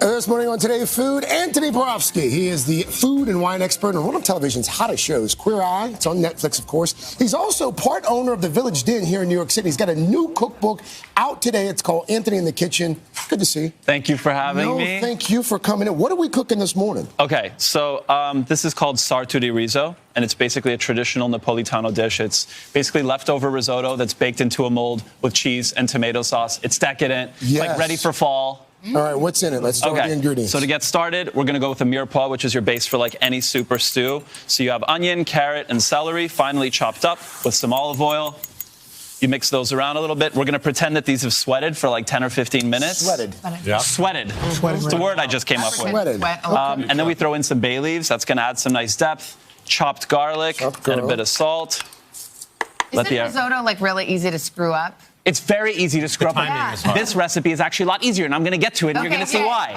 This morning on Today's Food, Antoni Porowski. He is the food and wine expert on one of television's hottest shows, Queer Eye. It's on Netflix, of course. He's also part owner of the Village Den here in New York City. He's got a new cookbook out today. It's called Antoni in the Kitchen. Good to see you. Thank you for having me. Thank you for coming in. What are we cooking this morning? Okay, so this is called sarto di riso, and it's basically a traditional Napolitano dish. It's basically leftover risotto that's baked into a mold with cheese and tomato sauce. It's decadent, like ready for fall. All right, what's in it? Let's start with the ingredients. So to get started, we're going to go with a mirepoix, which is your base for like any soup or stew. So you have onion, carrot, and celery finely chopped up with some olive oil. You mix those around a little bit. We're going to pretend that these have sweated for like 10 or 15 minutes. Sweated. Yeah. Sweated. Sweated. It's the word I just came up with. Sweated. And then we throw in some bay leaves. That's going to add some nice depth. Chopped garlic and a bit of salt. Isn't risotto like really easy to screw up? It's very easy to screw up. This recipe is actually a lot easier, and I'm going to get to it, and you're going to see why.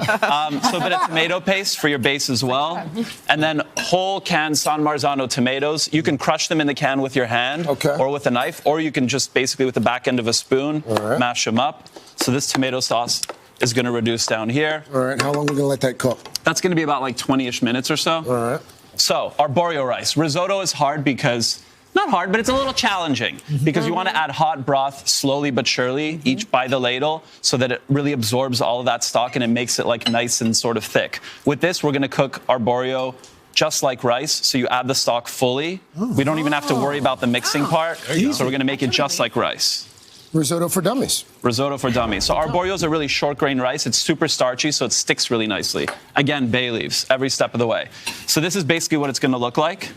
So a bit of tomato paste for your base as well. And then whole canned San Marzano tomatoes. You can crush them in the can with your hand or with a knife, or you can just basically with the back end of a spoon mash them up. So this tomato sauce is going to reduce down here. All right, how long are we going to let that cook? That's going to be about like 20-ish minutes or so. All right. So arborio rice. Risotto is hard because... Not hard, but it's a little challenging because you want to add hot broth slowly but surely, each by the ladle, so that it really absorbs all of that stock and it makes it like nice and sort of thick. With this, we're going to cook arborio just like rice, so you add the stock fully. We don't even have to worry about the mixing part, so we're going to make it just like rice. Risotto for dummies. Risotto for dummies. So arborio is a really short grain rice. It's super starchy, so it sticks really nicely. Again, bay leaves every step of the way. So this is basically what it's going to look like.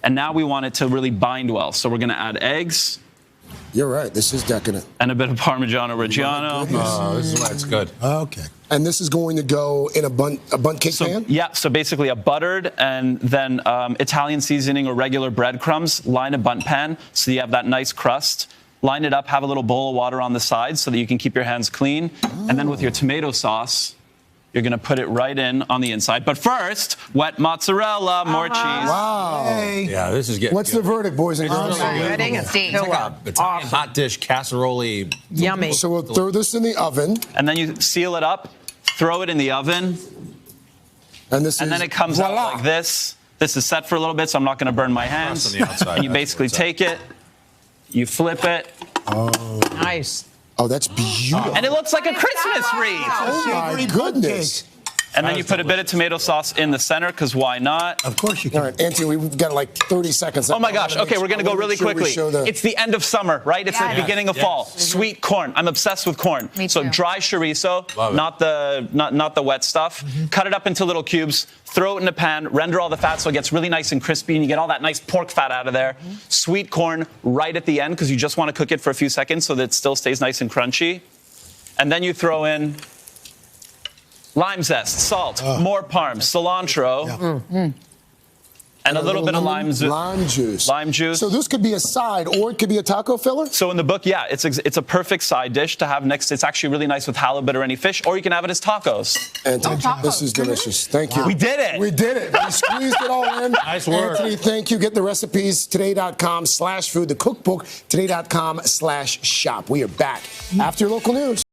And now we want it to really bind well. So we're going to add eggs. You're right. This is decadent. And a bit of Parmigiano Reggiano. Oh, this is why it's good. Okay. And this is going to go in a bun cake pan? Yeah, so basically a buttered and then Italian seasoning or regular breadcrumbs. Line a bundt pan so you have that nice crust. Line it up, have a little bowl of water on the side so that you can keep your hands clean. And then with your tomato sauce, you're going to put it right in on the inside. But first, wet mozzarella, more cheese. Wow. Hey. Yeah, this is good. What's the verdict, boys and girls? It's like a Italian hot dish casserole. Yummy. So we'll throw this in the oven. And then you seal it up, throw it in the oven. And then it comes out like this. This is set for a little bit, so I'm not going to burn my hands. And you basically take it, you flip it. Oh. Nice. Oh, that's beautiful. And it looks like a Christmas wreath. Oh, my goodness. And then you put a bit of tomato sauce in the center, because why not? Of course you can. All right, Antoni, we've got like 30 seconds. Oh, my gosh. Okay, we're going to go really quickly. It's the end of summer, right? It's the beginning of fall. Sweet corn. I'm obsessed with corn. So dry chorizo, not the wet stuff. Cut it up into little cubes. Throw it in a pan. Render all the fat so it gets really nice and crispy, and you get all that nice pork fat out of there. Sweet corn right at the end, because you just want to cook it for a few seconds so that it still stays nice and crunchy. And then you throw in lime zest, salt, more parm, cilantro, and a little bit of lime juice. Lime juice. So this could be a side, or it could be a taco filler? So in the book, yeah, it's a perfect side dish to have next. It's actually really nice with halibut or any fish, or you can have it as tacos. Antoni, this is delicious. Thank you. We did it. We did it. We squeezed it all in. Nice work. Antoni, thank you. Get the recipes, today.com/food, the cookbook, today.com/shop. We are back after your local news.